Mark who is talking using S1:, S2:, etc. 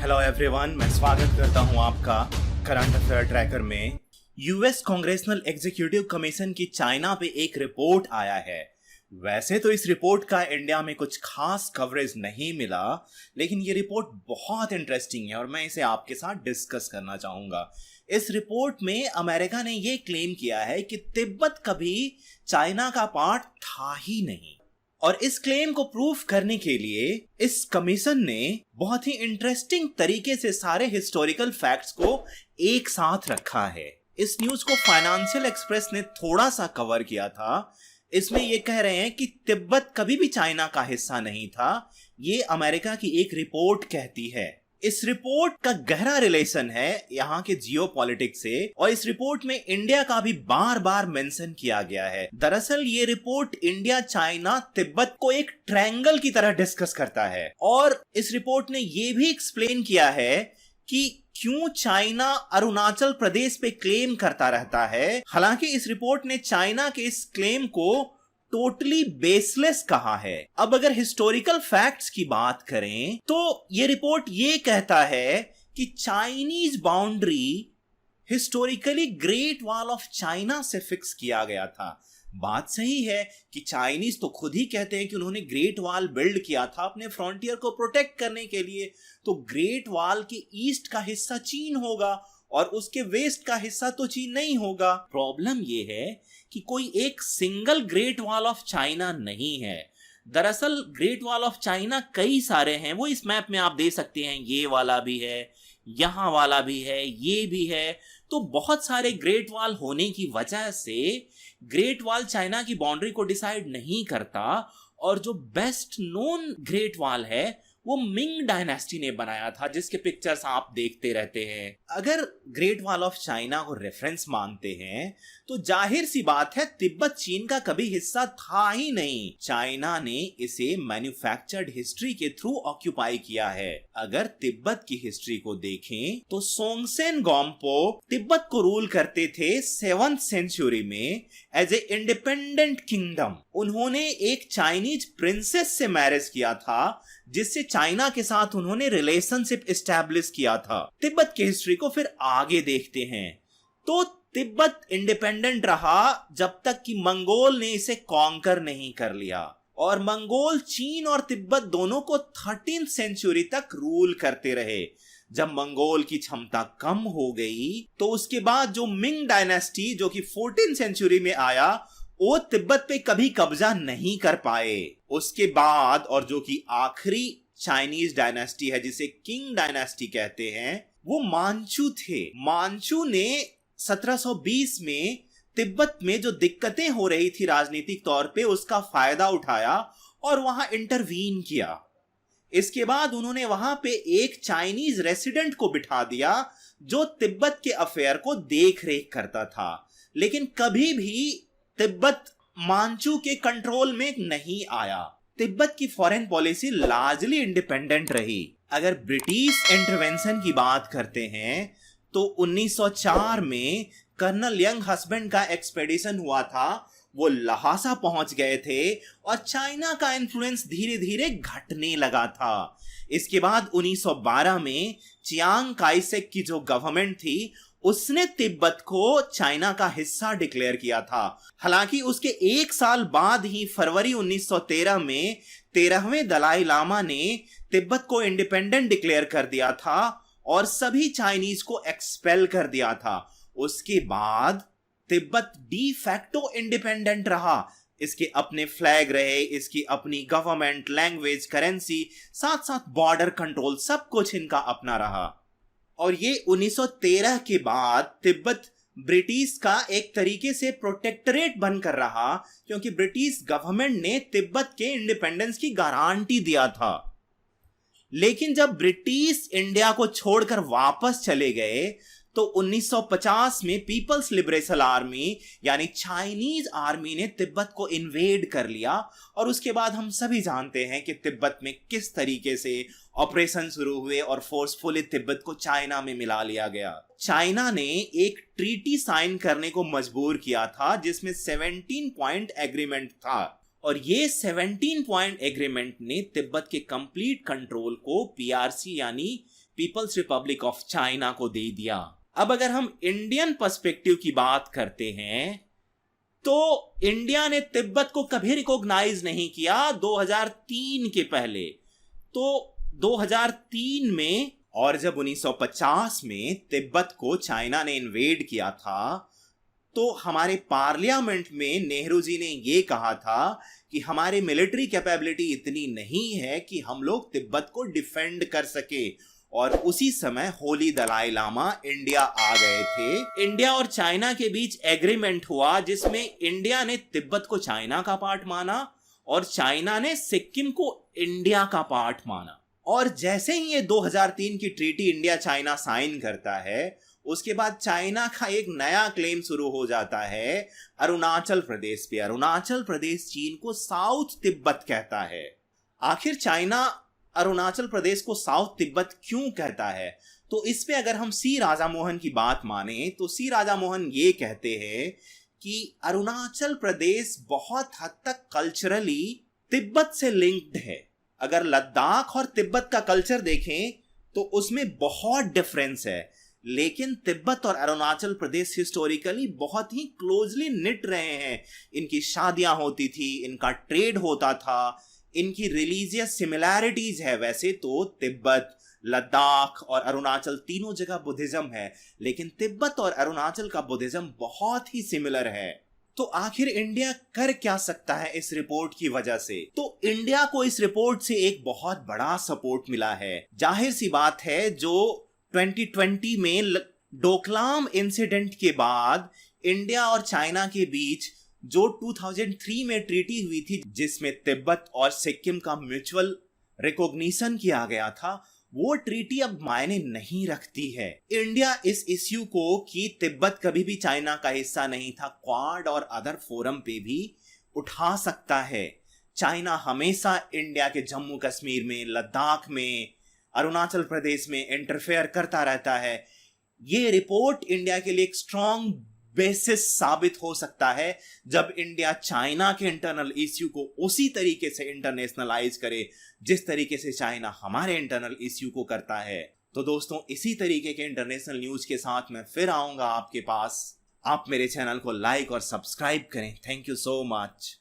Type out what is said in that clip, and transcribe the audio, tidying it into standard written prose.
S1: Hello everyone, मैं स्वागत करता हूं आपका करंट अफेयर ट्रैकर में। यूएस कांग्रेसनल एग्जीक्यूटिव कमीशन की चाइना पे एक रिपोर्ट आया है। वैसे तो इस रिपोर्ट का इंडिया में कुछ खास कवरेज नहीं मिला, लेकिन ये रिपोर्ट बहुत इंटरेस्टिंग है और मैं इसे आपके साथ डिस्कस करना चाहूंगा। इस रिपोर्ट में अमेरिका ने ये क्लेम किया है कि तिब्बत कभी चाइना का पार्ट था ही नहीं, और इस क्लेम को प्रूफ करने के लिए इस कमीशन ने बहुत ही इंटरेस्टिंग तरीके से सारे हिस्टोरिकल फैक्ट्स को एक साथ रखा है। इस न्यूज को फाइनेंशियल एक्सप्रेस ने थोड़ा सा कवर किया था। इसमें ये कह रहे हैं कि तिब्बत कभी भी चाइना का हिस्सा नहीं था, ये अमेरिका की एक रिपोर्ट कहती है। इस रिपोर्ट का गहरा रिलेशन है यहाँ के जियोपॉलिटिक्स से, और इस रिपोर्ट में इंडिया का भी बार बार मेंशन किया गया है। दरअसल ये रिपोर्ट इंडिया, चाइना, तिब्बत को एक ट्रायंगल की तरह डिस्कस करता है, और इस रिपोर्ट ने ये भी एक्सप्लेन किया है कि क्यों चाइना अरुणाचल प्रदेश पे क्लेम करता रहता है। हालांकि इस रिपोर्ट ने चाइना के इस क्लेम को टोटली बेसलेस कहा है। अब अगर हिस्टोरिकल फैक्ट्स की बात करें तो ये रिपोर्ट ये कहता है कि Chinese boundary historically great wall of China से फिक्स किया गया था। बात सही है कि चाइनीज तो खुद ही कहते हैं कि उन्होंने ग्रेट वॉल बिल्ड किया था अपने फ्रंटियर को प्रोटेक्ट करने के लिए, तो ग्रेट वॉल के ईस्ट का हिस्सा चीन होगा और उसके वेस्ट का हिस्सा तो चीन नहीं होगा। प्रॉब्लम यह है कि कोई एक single great wall of China नहीं है। दरअसल ग्रेट वॉल ऑफ चाइना कई सारे हैं, वो इस मैप में आप देख सकते हैं। ये वाला भी है, यहां वाला भी है, ये भी है। तो बहुत सारे ग्रेट वॉल होने की वजह से ग्रेट वॉल चाइना की बाउंड्री को डिसाइड नहीं करता, और जो बेस्ट नोन ग्रेट वॉल है वो मिंग डायनेस्टी ने बनाया था, जिसके पिक्चर्स आप देखते रहते हैं। अगर ग्रेट वॉल ऑफ चाइना को रेफरेंस मानते हैं तो जाहिर सी बात है तिब्बत चीन का कभी हिस्सा था ही नहीं। चाइना ने इसे मैन्युफैक्चर्ड हिस्ट्री के थ्रू ऑक्यूपाई किया है। अगर तिब्बत की हिस्ट्री को देखें तो सोंगसेन गोम्पो तिब्बत को रूल करते थे 7th सेंचुरी में एज ए इंडिपेंडेंट किंगडम। उन्होंने एक चाइनीज प्रिंसेस से मैरिज किया था, जिससे चाइना के साथ उन्होंने रिलेशनशिप एस्टैब्लिश किया था। तिब्बत की हिस्ट्री को फिर आगे देखते हैं तो तिब्बत इंडिपेंडेंट रहा जब तक कि मंगोल ने इसे कॉन्कर नहीं कर लिया, और मंगोल चीन और तिब्बत दोनों को 13th सेंचुरी तक रूल करते रहे। जब मंगोल की क्षमता कम हो गई तो उसके बाद जो मिंग डायनेस्टी, जो कि 14th सेंचुरी में आया, वो तिब्बत पे कभी कब्जा नहीं कर पाए। उसके बाद और जो कि आखिरी चाइनीज डायनेस्टी है, जिसे किंग डायनेस्टी कहते हैं, वो मांचू थे। मांचू ने 1720 में तिब्बत में जो दिक्कतें हो रही थी राजनीतिक तौर पे, उसका फायदा उठाया और वहां इंटरवीन किया। इसके बाद उन्होंने वहां पे एक चाइनीज रेसिडेंट को बिठा दिया जो तिब्बत के अफेयर को देख रेख करता था, लेकिन कभी भी तिब्बत मांचू के कंट्रोल में नहीं आया। तिब्बत की फॉरेन पॉलिसी लार्जली इंडिपेंडेंट रही। अगर ब्रिटिश इंटरवेंशन की बात करते हैं तो 1904 में कर्नल यंग हस्बैंड का एक्सपेडिशन हुआ था। वो लहासा पहुंच गए थे और चाइना का इन्फ्लुएंस धीरे धीरे घटने लगा था। इसके बाद 1912 में चियांग काइसेक की जो गवर्नमेंट थी, उसने तिब्बत को चाइना का हिस्सा डिक्लेयर किया था। हालांकि उसके एक साल बाद ही फरवरी 1913 में 13वें दलाई लामा ने तिब्बत को इंडिपेंडेंट डिक्लेयर कर दिया था और सभी चाइनीज को एक्सपेल कर दिया था। उसके बाद तिब्बत डी फैक्टो इंडिपेंडेंट रहा। इसके अपने फ्लैग रहे, इसकी अपनी गवर्नमेंट, लैंग्वेज, करेंसी, साथ साथ बॉर्डर कंट्रोल, सब कुछ इनका अपना रहा। और ये 1913 के बाद तिब्बत ब्रिटिश का एक तरीके से प्रोटेक्टरेट बनकर रहा, क्योंकि ब्रिटिश गवर्नमेंट ने तिब्बत के इंडिपेंडेंस की गारंटी दिया था। लेकिन जब ब्रिटिश इंडिया को छोड़कर वापस चले गए तो 1950 में पीपल्स लिबरेशन आर्मी यानी चाइनीज आर्मी ने तिब्बत को इन्वेड कर लिया, और उसके बाद हम सभी जानते हैं कि तिब्बत में किस तरीके से ऑपरेशन शुरू हुए और फोर्सफुली तिब्बत को चाइना में मिला लिया गया। चाइना ने एक ट्रीटी साइन करने को मजबूर किया था, जिसमें 17 पॉइंट एग्रीमेंट था, और ये 17 पॉइंट एग्रीमेंट ने तिब्बत के कंप्लीट कंट्रोल को पीआरसी यानी पीपल्स रिपब्लिक ऑफ चाइना को दे दिया। अब अगर हम इंडियन पर्सपेक्टिव की बात करते हैं तो इंडिया ने तिब्बत को कभी रिकॉग्नाइज नहीं किया 2003 के पहले। तो 2003 में और जब 1950 में तिब्बत को चाइना ने इन्वेड किया था तो हमारे पार्लियामेंट में नेहरू जी ने यह कहा था कि हमारी मिलिट्री कैपेबिलिटी इतनी नहीं है कि हम लोग तिब्बत को डिफेंड कर सके। और उसी समय होली दलाई लामा इंडिया आ गए थे। इंडिया और चाइना के बीच एग्रीमेंट हुआ जिसमें इंडिया ने तिब्बत को चाइना का पार्ट माना और चाइना ने सिक्किम को इंडिया का पार्ट माना। और जैसे ही ये 2003 की ट्रीटी इंडिया चाइना साइन करता है उसके बाद चाइना का एक नया क्लेम शुरू हो जाता है अरुणाचल प्रदेश पे। अरुणाचल प्रदेश चीन को साउथ तिब्बत कहता है। आखिर चाइना अरुणाचल प्रदेश को साउथ तिब्बत क्यों कहता है? तो इस पे अगर हम सी राजा मोहन की बात माने तो सी राजा मोहन ये कहते हैं कि अरुणाचल प्रदेश बहुत हद तक कल्चरली तिब्बत से लिंक्ड है। अगर लद्दाख और तिब्बत का कल्चर देखें तो उसमें बहुत डिफरेंस है, लेकिन तिब्बत और अरुणाचल प्रदेश हिस्टोरिकली बहुत ही क्लोजली निट रहे हैं। इनकी शादियां होती थी, इनका ट्रेड होता था, इनकी रिलीजियस सिमिलैरिटीज है। वैसे तो तिब्बत, लद्दाख और अरुणाचल तीनों जगह बुद्धिज्म है, लेकिन तिब्बत और अरुणाचल का बुद्धिज्म बहुत ही सिमिलर है। तो आखिर इंडिया कर क्या सकता है इस रिपोर्ट की वजह से? तो इंडिया को इस रिपोर्ट से एक बहुत बड़ा सपोर्ट मिला है। जाहिर सी बात है, जो 2020 में डोकलाम इंसिडेंट के बाद इंडिया और चाइना के बीच जो 2003 में ट्रीटी हुई थी जिसमें तिब्बत और सिक्किम का म्यूचुअल रिकॉग्निशन किया गया था, वो ट्रीटी अब मायने नहीं रखती है। इंडिया इस इश्यू को कि तिब्बत कभी भी चाइना का हिस्सा नहीं था, क्वाड और अदर फोरम पे भी उठा सकता है। चाइना हमेशा इंडिया के जम्मू कश्मीर में, लद्दाख में, अरुणाचल प्रदेश में इंटरफेयर करता रहता है। ये रिपोर्ट इंडिया के लिए एक स्ट्रॉन्ग बेसिस साबित हो सकता है जब इंडिया चाइना के इंटरनल इश्यू को उसी तरीके से इंटरनेशनलाइज करे जिस तरीके से चाइना हमारे इंटरनल इश्यू को करता है। तो दोस्तों, इसी तरीके के इंटरनेशनल न्यूज के साथ मैं फिर आऊंगा आपके पास। आप मेरे चैनल को लाइक और सब्सक्राइब करें। Thank you so much.